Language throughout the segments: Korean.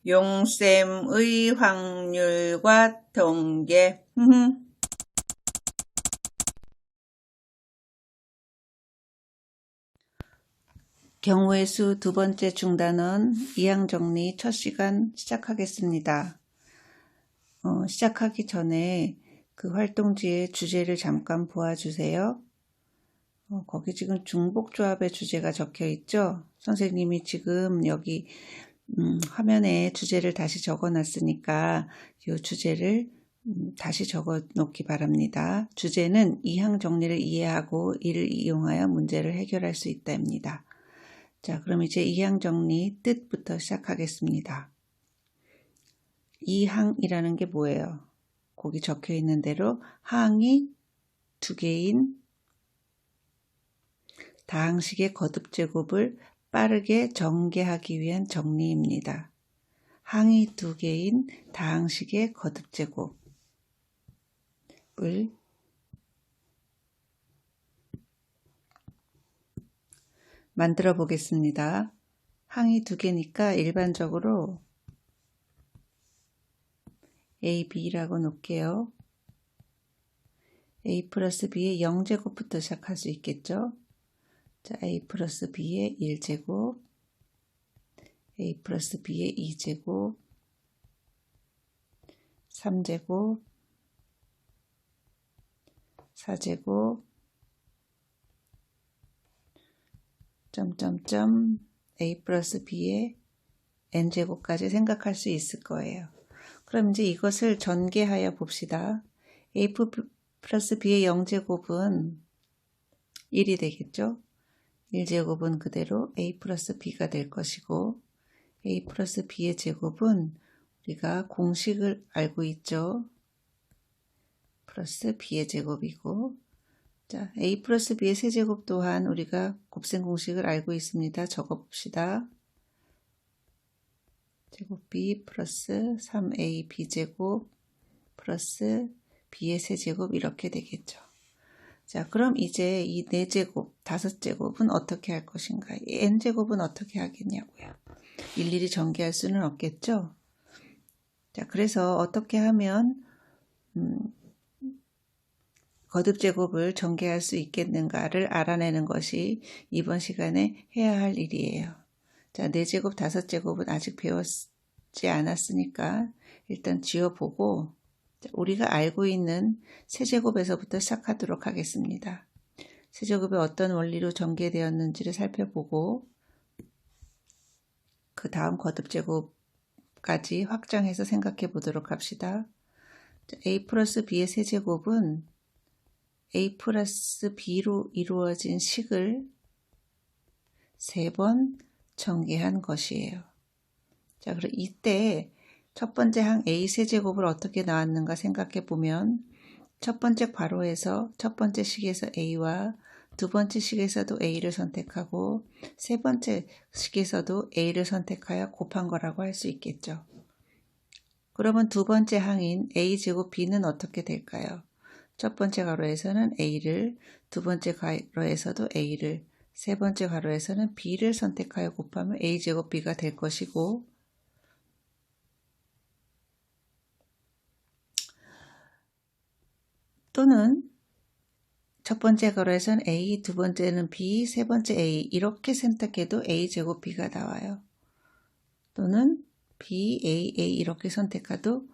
용셈의 확률과 통계. 경우의 수 두 번째 중단원 이항 정리 첫 시간 시작하겠습니다. 시작하기 전에 그 활동지의 주제를 잠깐 보아주세요. 거기 지금 중복조합의 주제가 적혀 있죠? 선생님이 지금 여기 화면에 주제를 다시 적어 놨으니까 이 주제를 다시 적어 놓기 바랍니다. 주제는 이항 정리를 이해하고 이를 이용하여 문제를 해결할 수 있다입니다. 자, 그럼 이제 이항 정리 뜻부터 시작하겠습니다. 이항이라는 게 뭐예요? 거기 적혀 있는 대로 항이 두 개인 다항식의 거듭제곱을 빠르게 전개하기 위한 정리입니다. 항이 두 개인 다항식의 거듭제곱을 만들어 보겠습니다. 항이 두 개니까 일반적으로 A, B라고 놓을게요. A 플러스 B의 0제곱부터 시작할 수 있겠죠? 자, A 플러스 B의 1제곱, A 플러스 B의 2제곱, 3제곱, 4제곱, 점점점 A 플러스 B의 n제곱까지 생각할 수 있을 거예요. 그럼 이제 이것을 전개하여 봅시다. A 플러스 B의 0제곱은 1이 되겠죠? 1제곱은 그대로 A 플러스 B가 될 것이고 A 플러스 B의 제곱은 우리가 공식을 알고 있죠? 플러스 B의 제곱이고 자, A 플러스 B의 세제곱 또한 우리가 곱셈 공식을 알고 있습니다. 적어봅시다. 제곱 B 플러스 3A B제곱 플러스 B의 세제곱 이렇게 되겠죠. 자, 그럼 이제 이 4제곱, 5제곱은 어떻게 할 것인가? 이 n제곱은 어떻게 하겠냐고요. 일일이 전개할 수는 없겠죠? 자, 그래서 어떻게 하면 거듭제곱을 전개할 수 있겠는가를 알아내는 것이 이번 시간에 해야 할 일이에요. 자, 4제곱, 5제곱은 아직 배웠지 않았으니까 일단 지워보고 우리가 알고 있는 세제곱에서부터 시작하도록 하겠습니다. 세제곱이 어떤 원리로 전개되었는지를 살펴보고 그 다음 거듭제곱까지 확장해서 생각해 보도록 합시다. A 플러스 B의 세제곱은 A 플러스 B로 이루어진 식을 3번 전개한 것이에요. 자, 그럼 이때 첫 번째 항 A 세제곱을 어떻게 나왔는가 생각해 보면 첫 번째 괄호에서 첫 번째 식에서 A와 두 번째 식에서도 A를 선택하고 세 번째 식에서도 A를 선택하여 곱한 거라고 할 수 있겠죠. 그러면 두 번째 항인 A제곱 B는 어떻게 될까요? 첫 번째 괄호에서는 A를, 두 번째 괄호에서도 A를, 세 번째 괄호에서는 B를 선택하여 곱하면 A제곱 B가 될 것이고 또는 첫 번째 괄호에서는 A, 두 번째는 B, 세 번째 A 이렇게 선택해도 A제곱 B가 나와요. 또는 B, A 이렇게 선택해도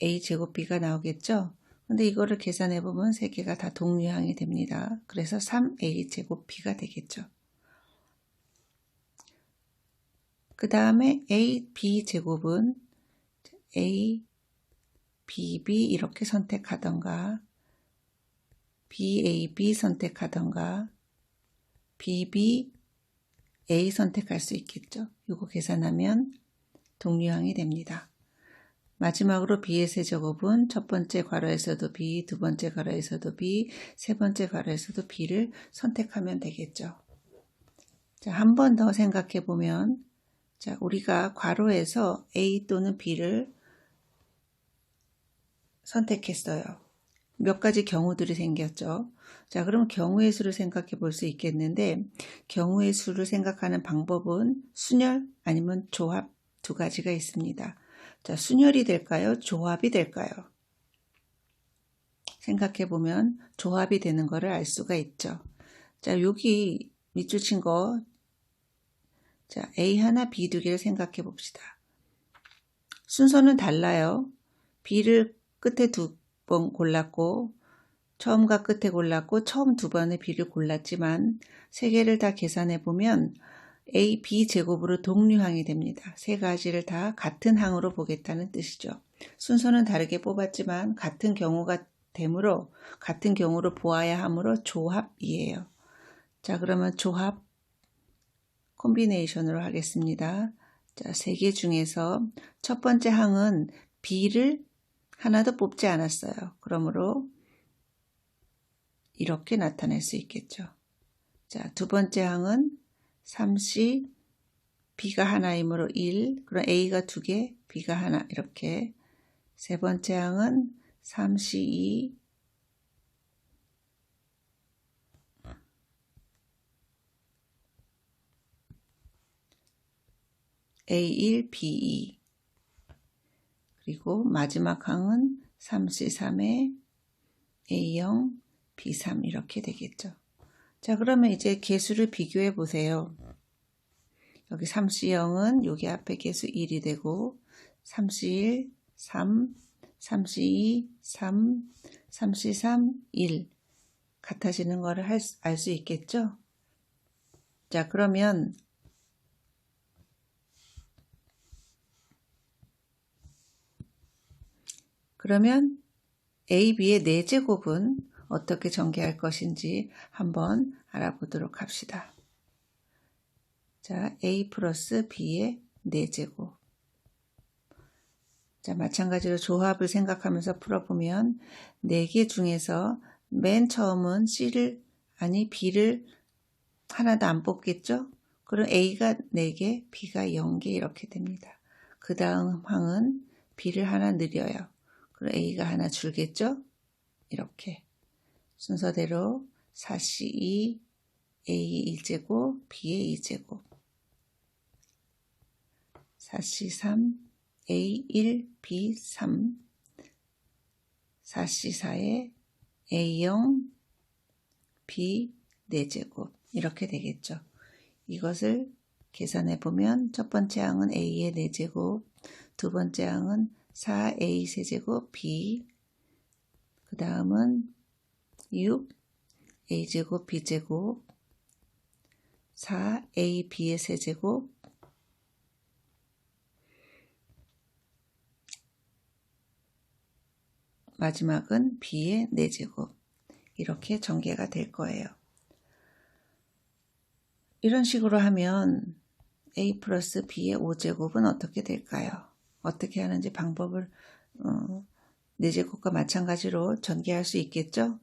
A제곱 B가 나오겠죠. 근데 이거를 계산해보면 세 개가 다 동류항이 됩니다. 그래서 3A제곱 B가 되겠죠. 그 다음에 A, B제곱은 A, B, B 이렇게 선택하던가 B, A, B 선택하던가 B, B, A 선택할 수 있겠죠. 이거 계산하면 동류항이 됩니다. 마지막으로 B의 세제곱은 첫 번째 괄호에서도 B, 두 번째 괄호에서도 B, 세 번째 괄호에서도 B를 선택하면 되겠죠. 자, 한 번 더 생각해 보면 자, 우리가 괄호에서 A 또는 B를 선택했어요. 몇 가지 경우들이 생겼죠. 자, 그럼 경우의 수를 생각해 볼 수 있겠는데 경우의 수를 생각하는 방법은 순열 아니면 조합 두 가지가 있습니다. 자, 순열이 될까요? 조합이 될까요? 생각해보면 조합이 되는 것을 알 수가 있죠. 자, 여기 밑줄 친 거, 자, A 하나, B 두 개를 생각해 봅시다. 순서는 달라요. B를 끝에 두 번 골랐고, 처음과 끝에 골랐고, 처음 두 번에 B를 골랐지만, 세 개를 다 계산해 보면 A, B 제곱으로 동류항이 됩니다. 세 가지를 다 같은 항으로 보겠다는 뜻이죠. 순서는 다르게 뽑았지만 같은 경우가 되므로 같은 경우로 보아야 하므로 조합이에요. 자, 그러면 조합 콤비네이션으로 하겠습니다. 자, 세 개 중에서 첫 번째 항은 B를 하나도 뽑지 않았어요. 그러므로 이렇게 나타낼 수 있겠죠. 자, 두 번째 항은 3C, B가 하나이므로 1, 그럼 A가 두 개, B가 하나 이렇게. 세 번째 항은 3C2, A1, B2. 그리고 마지막 항은 3C3에 A0, B3 이렇게 되겠죠. 자, 그러면 이제 개수를 비교해 보세요. 여기 3C0은 여기 앞에 개수 1이 되고 3C1, 3, 3C2, 3, 3C3, 1 같아지는 거를 알 수 있겠죠? 자, 그러면 A, B의 4제곱은 어떻게 전개할 것인지 한번 알아보도록 합시다. 자, A 플러스 B의 4제곱. 자, 마찬가지로 조합을 생각하면서 풀어보면 4개 중에서 맨 처음은 B를 하나도 안 뽑겠죠? 그럼 A가 4개, B가 0개 이렇게 됩니다. 그 다음 항은 B를 하나 늘려요. 그럼 A가 하나 줄겠죠? 이렇게. 순서대로 4C2, A 1제곱, B의 2제곱. 4C3, A1, B3. 4C4에 A0, B 4제곱. 이렇게 되겠죠. 이것을 계산해 보면 첫 번째 항은 A의 4제곱, 두 번째 항은 4A 세제곱 B, 그 다음은 6 A제곱 B제곱, 4AB의 세제곱, 마지막은 B의 4제곱. 이렇게 전개가 될 거예요. 이런 식으로 하면 A 플러스 B의 5제곱은 어떻게 될까요? 어떻게 하는지 방법을 4제곱과 마찬가지로 전개할 수 있겠죠?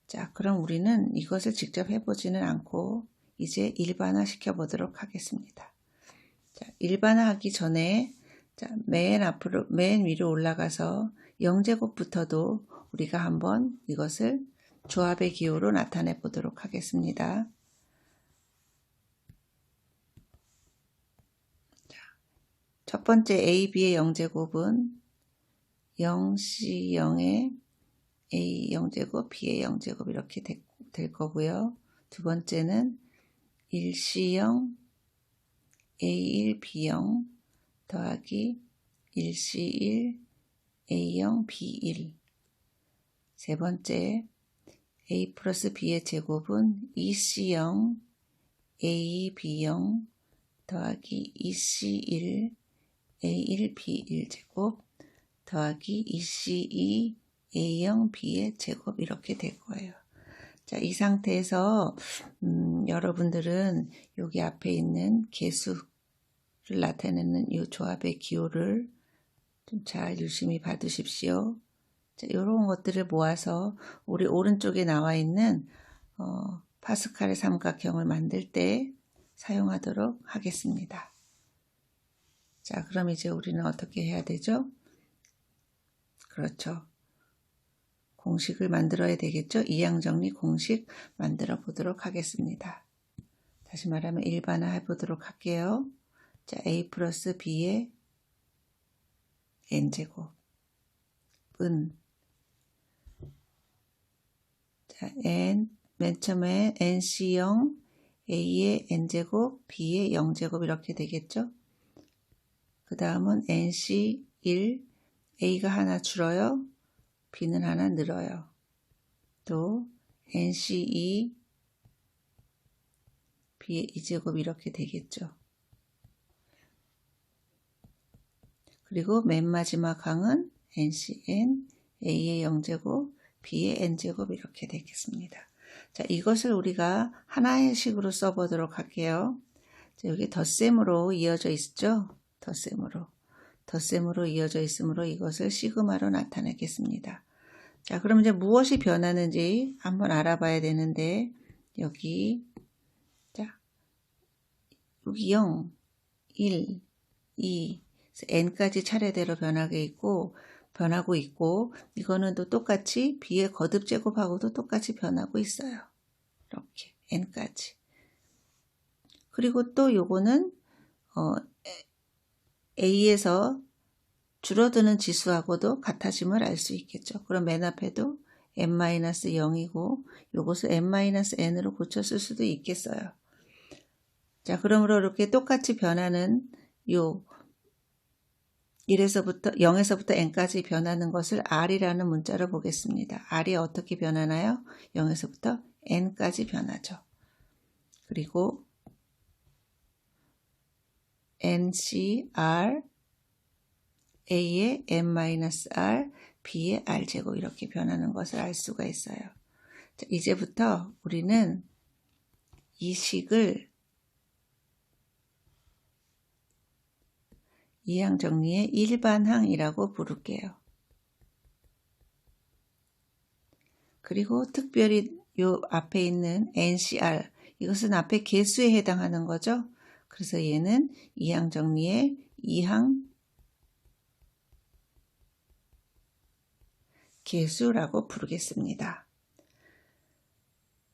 자, 그럼 우리는 이것을 직접 해보지는 않고 이제 일반화 시켜보도록 하겠습니다. 자, 일반화하기 전에 자, 맨 위로 올라가서 0제곱부터도 우리가 한번 이것을 조합의 기호로 나타내 보도록 하겠습니다. 자, 첫 번째 AB의 0제곱은 0C0에 A 0제곱, B의 0제곱 이렇게 될 거고요. 두 번째는 1C0, A1, B0 더하기 1C1, A0, B1. 세 번째, A 플러스 B의 제곱은 2C0, A2, B0 더하기 2C1, A1, B1 제곱 더하기 2C2, A0, B의 제곱 이렇게 될 거예요. 자, 이 상태에서 여러분들은 여기 앞에 있는 개수를 나타내는 이 조합의 기호를 좀 잘 유심히 봐두십시오. 자, 이런 것들을 모아서 우리 오른쪽에 나와 있는 파스칼의 삼각형을 만들 때 사용하도록 하겠습니다. 자, 그럼 이제 우리는 어떻게 해야 되죠? 그렇죠. 공식을 만들어야 되겠죠? 이항정리 공식 만들어 보도록 하겠습니다. 다시 말하면 일반화 해보도록 할게요. 자, A 플러스 B의 n제곱은 자, 맨 처음에 nc0 a의 n제곱 b의 0제곱 이렇게 되겠죠. 그 다음은 nc1 a가 하나 줄어요. b는 하나 늘어요. 또 nc2 b의 2제곱 이렇게 되겠죠. 그리고 맨 마지막 항은 ncn a의 0제곱 b의 n제곱 이렇게 되겠습니다. 자, 이것을 우리가 하나의 식으로 써보도록 할게요. 자, 여기 덧셈으로 이어져 있죠? 덧셈으로 이어져 있으므로 이것을 시그마로 나타내겠습니다. 자, 그럼 이제 무엇이 변하는지 한번 알아봐야 되는데, 여기 0, 1, 2, n까지 차례대로 변하고 있고, 이거는 또 똑같이 b의 거듭 제곱하고도 똑같이 변하고 있어요. 이렇게 n까지. 그리고 또 요거는 a에서 줄어드는 지수하고도 같아짐을 알 수 있겠죠. 그럼 맨 앞에도 n-0이고 요것을 n-n으로 고쳤을 수도 있겠어요. 자, 그러므로 이렇게 똑같이 변하는 요 0에서부터 n까지 변하는 것을 r이라는 문자로 보겠습니다. r이 어떻게 변하나요? 0에서부터 n까지 변하죠. 그리고 ncr a의 n-r b의 r제곱 이렇게 변하는 것을 알 수가 있어요. 자, 이제부터 우리는 이 식을 이항 정리의 일반항이라고 부를게요. 그리고 특별히 요 앞에 있는 ncr 이것은 앞에 개수에 해당하는 거죠. 그래서 얘는 이항 정리의 이항 개수라고 부르겠습니다.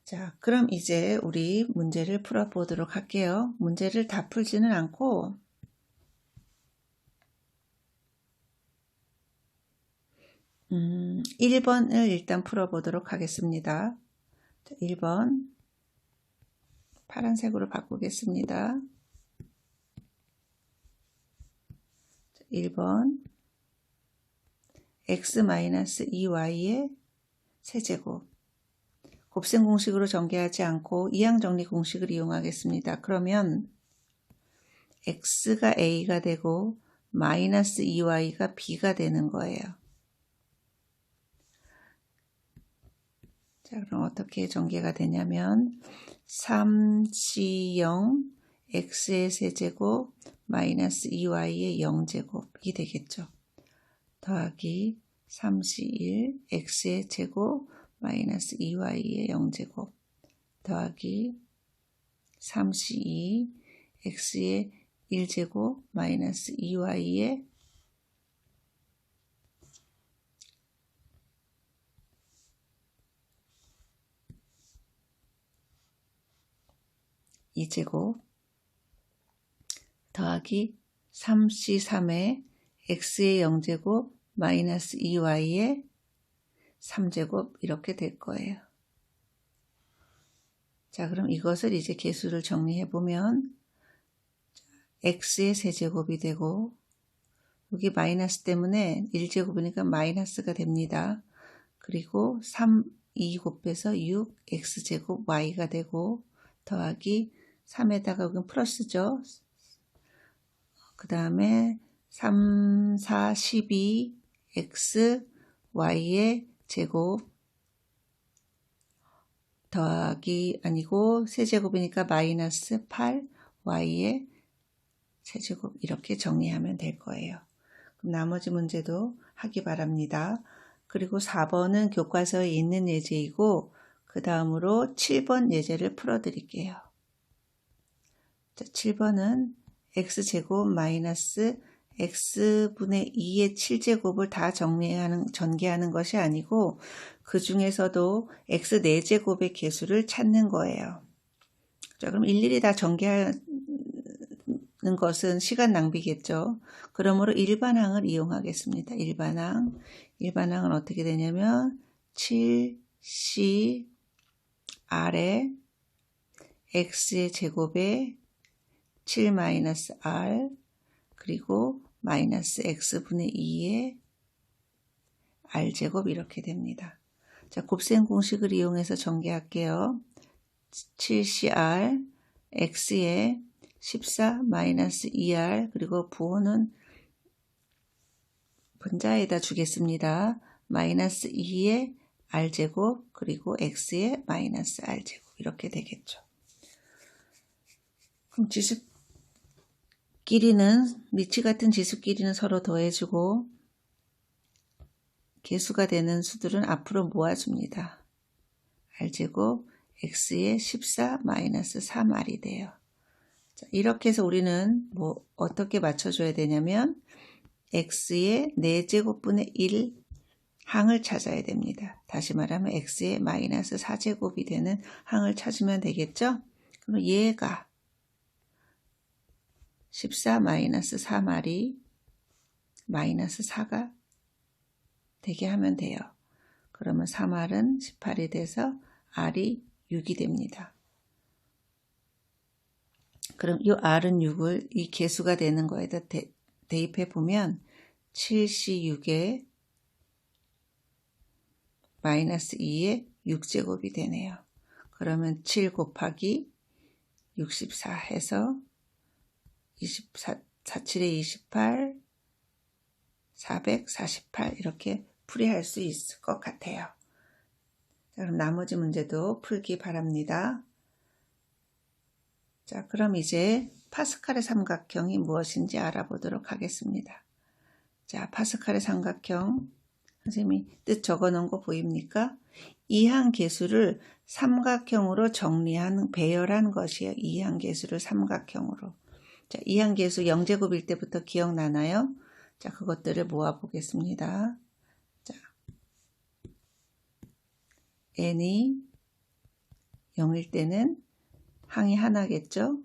자, 그럼 이제 우리 문제를 풀어보도록 할게요. 문제를 다 풀지는 않고 1번을 일단 풀어보도록 하겠습니다. 자, 1번 파란색으로 바꾸겠습니다. 자, 1번 x-2y의 세제곱 곱셈 공식으로 전개하지 않고 이항 정리 공식을 이용하겠습니다. 그러면 x가 a가 되고 마이너스 2y가 b가 되는 거예요. 자, 그럼 어떻게 전개가 되냐면 3c0 x의 세제곱 마이너스 2y의 0제곱이 되겠죠. 더하기 3c1 x의 제곱 마이너스 2y의 0제곱 더하기 3c2 x의 1제곱 마이너스 2y의 2제곱 더하기 3c3의 x의 0제곱 마이너스 2y의 3제곱 이렇게 될 거예요. 자, 그럼 이것을 이제 개수를 정리해 보면 x의 세제곱이 되고 여기 마이너스 때문에 1제곱이니까 마이너스가 됩니다. 그리고 3, 2 곱해서 6 x제곱 y가 되고 더하기 3에다가 여기는 플러스죠. 그 다음에 3, 4, 12 x y의 제곱 더하기 아니고 세제곱이니까 마이너스 8 y의 세제곱 이렇게 정리하면 될 거예요. 그럼 나머지 문제도 하기 바랍니다. 그리고 4번은 교과서에 있는 예제이고 그 다음으로 7번 예제를 풀어드릴게요. 자, 7번은 x제곱 마이너스 x분의 2의 7제곱을 다 전개하는 것이 아니고 그 중에서도 x 4제곱의 개수를 찾는 거예요. 자, 그럼 일일이 다 전개할 것은 시간 낭비겠죠. 그러므로 일반항을 이용하겠습니다. 일반항은 어떻게 되냐면 7C R에 X의 제곱에 7-R 그리고 마이너스 X분의 2의 R제곱 이렇게 됩니다. 자, 곱셈 공식을 이용해서 전개할게요. 7CR X에 14-2R 그리고 부호는 분자에다 주겠습니다. 마이너스 2의 R제곱 그리고 X의 마이너스 R제곱 이렇게 되겠죠. 그럼 미치 같은 지수끼리는 서로 더해주고 개수가 되는 수들은 앞으로 모아줍니다. R제곱 X의 14-3R이 돼요. 자, 이렇게 해서 우리는 어떻게 맞춰줘야 되냐면 X의 4제곱분의 1 항을 찾아야 됩니다. 다시 말하면 X의 마이너스 4제곱이 되는 항을 찾으면 되겠죠? 그럼 얘가 14-3R이 마이너스 4가 되게 하면 돼요. 그러면 3R은 18이 돼서 R이 6이 됩니다. 그럼 이 R은 6을 이 개수가 되는 거에다 대입해 보면 7C6에 마이너스 2의 6제곱이 되네요. 그러면 7 곱하기 64 해서 47에 28, 448 이렇게 풀이할 수 있을 것 같아요. 자, 그럼 나머지 문제도 풀기 바랍니다. 자, 그럼 이제 파스칼의 삼각형이 무엇인지 알아보도록 하겠습니다. 자, 파스칼의 삼각형 선생님이 뜻 적어 놓은 거 보입니까? 이항 계수를 삼각형으로 배열한 것이에요. 이항 계수를 삼각형으로. 자, 이항 계수 0제곱일 때부터 기억나나요? 자, 그것들을 모아 보겠습니다. 자, n이 0일 때는 항이 하나겠죠?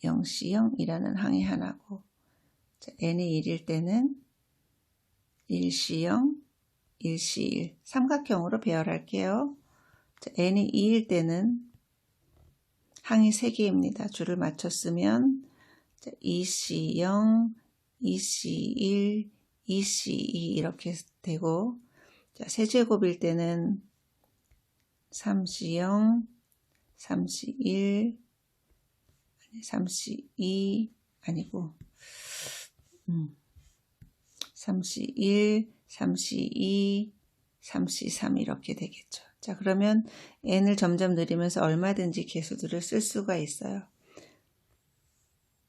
0C0이라는 항이 하나고, 자, n이 1일 때는 1C0, 1C1 삼각형으로 배열할게요. 자, n이 2일 때는 항이 3개입니다. 줄을 맞췄으면 자, 2C0, 2C1, 2C2 이렇게 되고, 자, 세제곱일 때는 3C0, 3C1, 3C2 아니고 3C1, 3C2, 3C3 이렇게 되겠죠. 자, 그러면 n을 점점 늘리면서 얼마든지 개수들을 쓸 수가 있어요.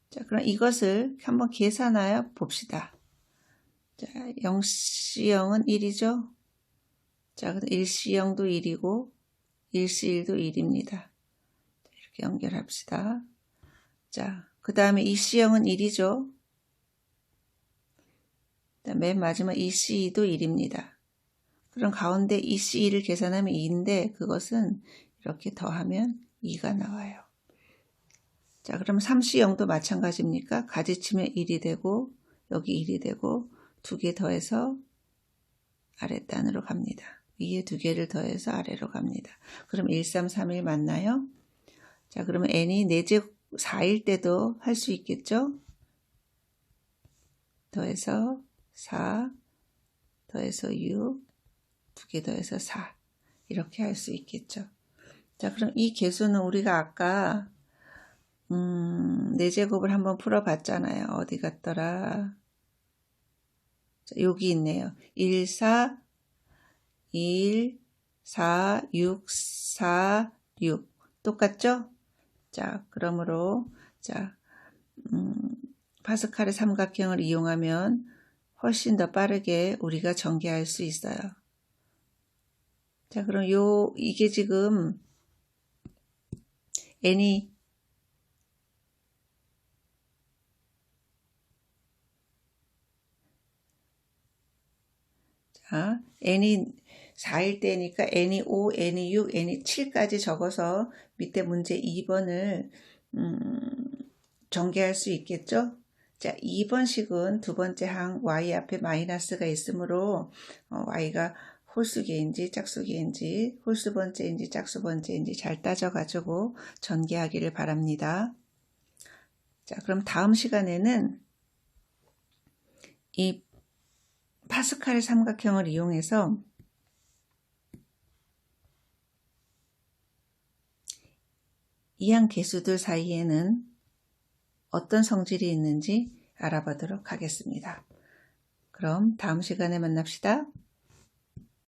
자, 그럼 이것을 한번 계산하여 봅시다. 자, 0C0은 1이죠. 자, 1C0도 1이고 1C1도 1입니다. 이렇게 연결합시다. 자, 그 다음에 2C0은 1이죠. 맨 마지막 2C2도 1입니다. 그럼 가운데 2C1을 계산하면 2인데 그것은 이렇게 더하면 2가 나와요. 자, 그럼 3C0도 마찬가지입니까? 가지치면 1이 되고 여기 1이 되고 2개 더해서 아랫단으로 갑니다. 위에 2개를 더해서 아래로 갑니다. 그럼 1, 3, 3, 1 맞나요? 자, 그러면 n이 4제곱 4일 때도 할 수 있겠죠? 더해서 4, 더해서 6, 2개 더해서 4 이렇게 할 수 있겠죠. 자, 그럼 이 개수는 우리가 아까 4제곱을 한번 풀어봤잖아요. 어디 갔더라? 자, 여기 있네요. 1, 4, 1, 4, 6, 4, 6 똑같죠? 자, 그러므로 자, 파스칼의 삼각형을 이용하면 훨씬 더 빠르게 우리가 전개할 수 있어요. 자, 그럼 이게 지금 n이 자, n이 4일 때니까 n이 5, n이 6, n이 7까지 적어서 밑에 문제 2번을 전개할 수 있겠죠? 자, 2번 식은 두 번째 항 y 앞에 마이너스가 있으므로 y가 홀수기인지 짝수기인지 홀수 번째인지 짝수 번째인지 잘 따져가지고 전개하기를 바랍니다. 자, 그럼 다음 시간에는 이 파스칼의 삼각형을 이용해서 이항 개수들 사이에는 어떤 성질이 있는지 알아보도록 하겠습니다. 그럼 다음 시간에 만납시다.